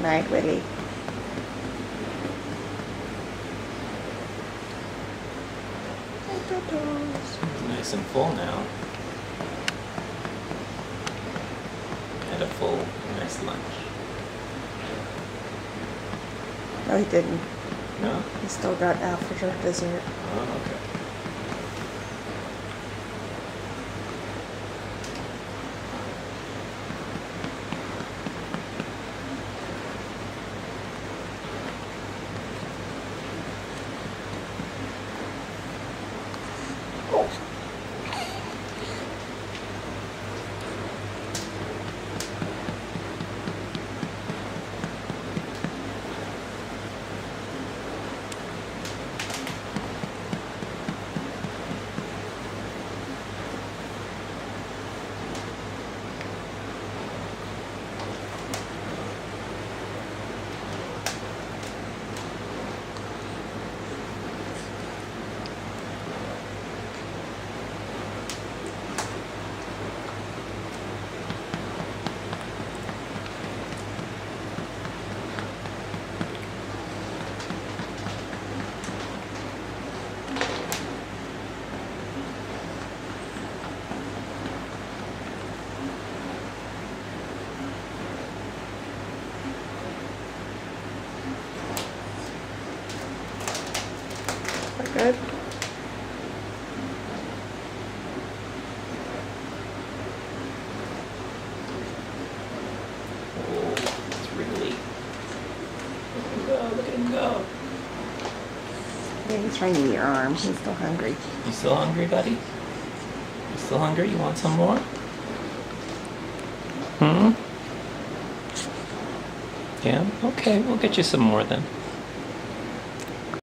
night, Willie. Nice and full now. Had a full, nice lunch. No, he didn't. No? He still got after dessert. Oh, okay. We're good. Oh, it's really. Look at him go, look at him go. Yeah, he's trying to eat your arm. He's still hungry. You still hungry, buddy? You still hungry? You want some more? Hmm? Yeah? Okay, we'll get you some more then.